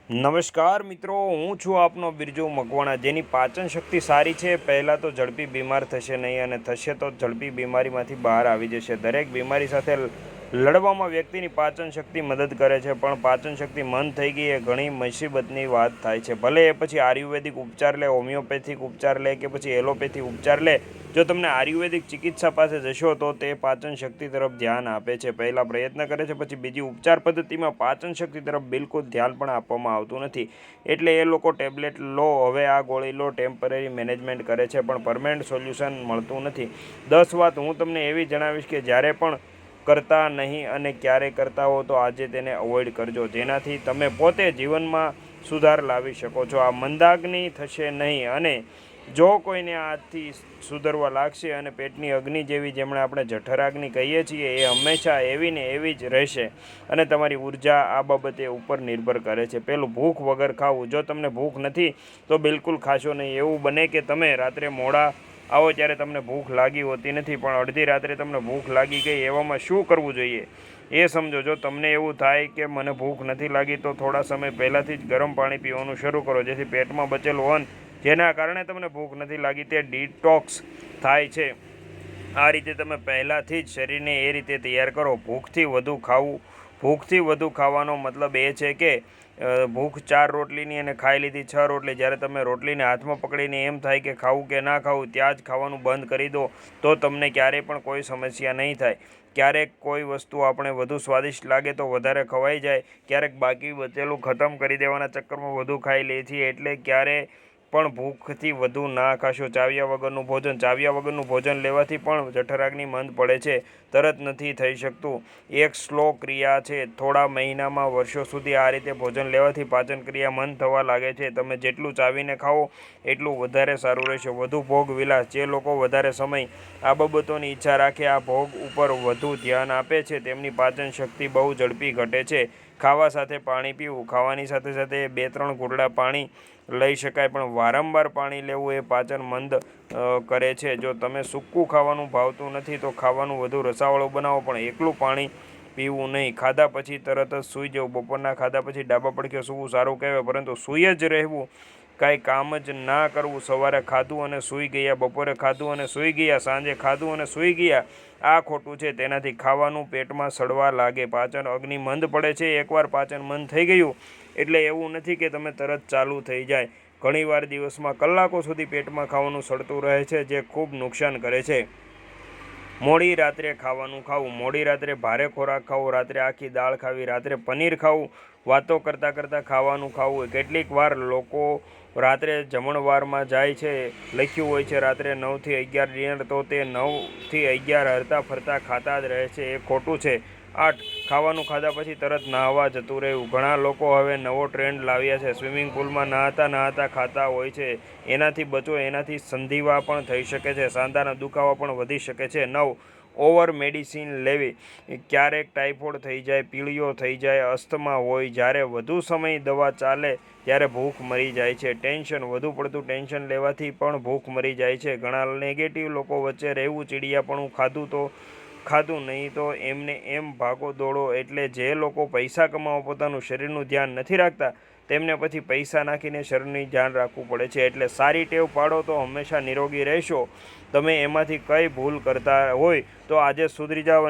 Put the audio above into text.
નમસ્કાર મિત્રો, હું છું આપનો બિરજુ મકવાણા, જેની પાચન શક્તિ સારી છે. પહેલાં તો ઝડપી બીમાર થશે નહીં, અને થશે તો ઝડપી બીમારીમાંથી બહાર આવી જશે. દરેક બીમારી સાથે લડવામાં વ્યક્તિની પાચન શક્તિ મદદ કરે છે, પણ પાચન શક્તિ મંદ થઈ ગઈ એ ઘણી મુસીબતની વાત થાય છે. ભલે એ પછી આયુર્વેદિક ઉપચાર લે, હોમિયોપેથિક ઉપચાર લે કે પછી એલોપેથી ઉપચાર લે, જો તમને આયુર્વેદિક ચિકિત્સા પાસે જશો તો તે પાચન શક્તિ તરફ ધ્યાન આપે છે. પહેલાં પ્રયત્ન કરે છે, પછી બીજી ઉપચાર પદ્ધતિમાં પાચન શક્તિ તરફ બિલકુલ ધ્યાન પણ આપવામાં આવતું નથી. એટલે એ લોકો ટેબ્લેટ લો, હવે આ ગોળી લો, ટેમ્પરરી મેનેજમેન્ટ કરે છે, પણ પરમેનન્ટ સોલ્યુશન મળતું નથી. 10 વાત હું તમને એવી જણાવીશ કે જ્યારે પણ કરતા નહીં અને ક્યારે કરતા હો તો આજે તેને અવોઇડ કરજો, જેનાથી તમે પોતે જીવનમાં સુધાર લાવી શકો છો. આ મંદાગ્નિ થશે નહીં, અને જો કોઈને આજથી સુધરવા લાગશે, અને પેટની અગ્નિ જેવી, જેમણે આપણે જઠરાગ્નિ કહીએ છીએ, એ હંમેશા એવી ને એવી જ રહેશે. અને તમારી ઉર્જા આ બાબતે ઉપર નિર્ભર કરે છે. પહેલું, ભૂખ વગર ખાવું. જો તમને ભૂખ નથી તો બિલકુલ ખાશો નહીં. એવું બને કે તમે રાત્રે મોડા આવો ત્યારે તમને ભૂખ લાગી હોતી નથી, પણ અડધી રાત્રે તમને ભૂખ લાગી ગઈ. એવામાં શું કરવું જોઈએ એ સમજો. જો તમને એવું થાય કે મને ભૂખ નથી લાગી, તો થોડા સમય પહેલાંથી જ ગરમ પાણી પીવાનું શરૂ કરો, જેથી પેટમાં બચેલું અન્ન, જેના કારણે તમને ભૂખ નથી લાગી, તે ડિટોક્સ થાય છે. આ રીતે તમે પહેલાંથી જ શરીરને એ રીતે તૈયાર કરો. ભૂખથી વધુ ખાવાનો મતલબ એ છે કે ભૂખ 4 રોટલીની અને ખાઈ લીધી 6 રોટલી. જ્યારે તમે રોટલીને હાથમાં પકડીને એમ થાય કે ખાવું કે ના ખાવું, ત્યાં જ ખાવાનું બંધ કરી દો, તો તમને ક્યારેય પણ કોઈ સમસ્યા નહીં થાય. ક્યારેક કોઈ વસ્તુ આપણે વધુ સ્વાદિષ્ટ લાગે તો વધારે ખવાઈ જાય, ક્યારેક બાકી બચેલું ખતમ કરી દેવાના ચક્કરમાં વધુ ખાઈ લે છીએ. એટલે ક્યારે પણ ભૂખથી વધુ ના ખાશો. ચાવ્યા વગરનું ભોજન લેવાથી પણ જઠરાગ્નિ મંદ પડે છે, તરત નથી થઈ શકતું. એક સ્લો ક્રિયા છે. થોડા મહિનામાં વર્ષો સુધી આ રીતે ભોજન લેવાથી પાચન ક્રિયા મંદ થવા લાગે છે. તમે જેટલું ચાવીને ખાઓ એટલું વધારે સારું રહેશે. વધુ ભોગ વિલાસ. જે લોકો વધારે સમય આ બાબતોની ઈચ્છા રાખે, આ ભોગ ઉપર વધુ ધ્યાન આપે છે, તેમની પાચન શક્તિ બહુ ઝડપી ઘટે છે. ખાવા સાથે પાણી પીવું. ખાવાની સાથે સાથે 2-3 ઘૂંટડા પાણી લઈ શકાય, પણ વારંવાર પાણી લેવું એ પાચન મંદ કરે છે. જો તમે સૂકું ખાવાનું ભાવતું નથી તો ખાવાનું વધુ રસાવાળું બનાવો, પણ એકલું પાણી પીવું નહીં. ખાધા પછી તરત જ સૂઈ જવું. બપોરના ખાધા પછી ડાબા પડખે સૂવું સારું કહેવાય, પરંતુ સૂઈ જ રહેવું, કાંઈ કામ જ ના કરવું. સવારે ખાધું અને સૂઈ ગયા, બપોરે ખાધું અને સૂઈ ગયા, સાંજે ખાધું અને સૂઈ ગયા, આ ખોટું છે. તેનાથી ખાવાનું પેટમાં સડવા લાગે, પાચન અગ્નિ મંદ પડે છે. એકવાર પાચન મંદ થઈ ગયું એટલે એવું નથી કે તમે તરત ચાલુ થઈ જાય. ઘણીવાર દિવસમાં કલાકો સુધી પેટમાં ખાવાનું સડતું રહે છે, જે ખૂબ નુકસાન કરે છે. મોડી રાત્રે ખાવાનું ખાવું. મોડી રાત્રે ભારે ખોરાક ખાવો, રાત્રે આખી દાળ ખાવી, રાત્રે પનીર ખાવું, વાતો કરતાં કરતાં ખાવાનું ખાવું. કેટલીક વાર લોકો રાત્રે જમણવારમાં જાય છે, લખ્યું હોય છે રાત્રે 9 થી 11 ડિનર, તો તે 9 થી 11 હરતા ફરતા ખાતા જ રહે છે, એ ખોટું છે. 8. ખાવાનું ખાધા પછી તરત નહાવા જતું રહેવું. ઘણા લોકો હવે નવો ટ્રેન્ડ લાવ્યા છે, સ્વિમિંગ પુલમાં નહાતા ખાતા હોય છે. એનાથી બચો, એનાથી સંધિવા પણ થઈ શકે છે, સાંધાના દુખાવા પણ વધી શકે છે. 9. ઓવર મેડિસિન લેવી. ક્યારેક ટાઇફોઇડ થઈ જાય, પીળીઓ થઈ જાય, અસ્થમા હોય, જ્યારે વધુ સમય દવા ચાલે ત્યારે ભૂખ મરી જાય છે. ટેન્શન. વધુ પડતું ટેન્શન લેવાથી પણ ભૂખ મરી જાય છે. ઘણા નેગેટિવ લોકો વચ્ચે રહેવું. ચીડિયાપણું. ખાધું નહીં તો એમને એમ ભાગો દોડો. એટલે જે લોકો પૈસા કમાવા પોતાનું શરીરનું ધ્યાન નથી રાખતા, તેમને પછી પૈસા નાખીને શરીરનું ધ્યાન રાખવું પડે છે. એટલે સારી ટેવ પાડો તો હંમેશા નિરોગી રહેશો. તમે એમાંથી કઈ ભૂલ કરતા હોય તો આજે સુધરી જાઓ.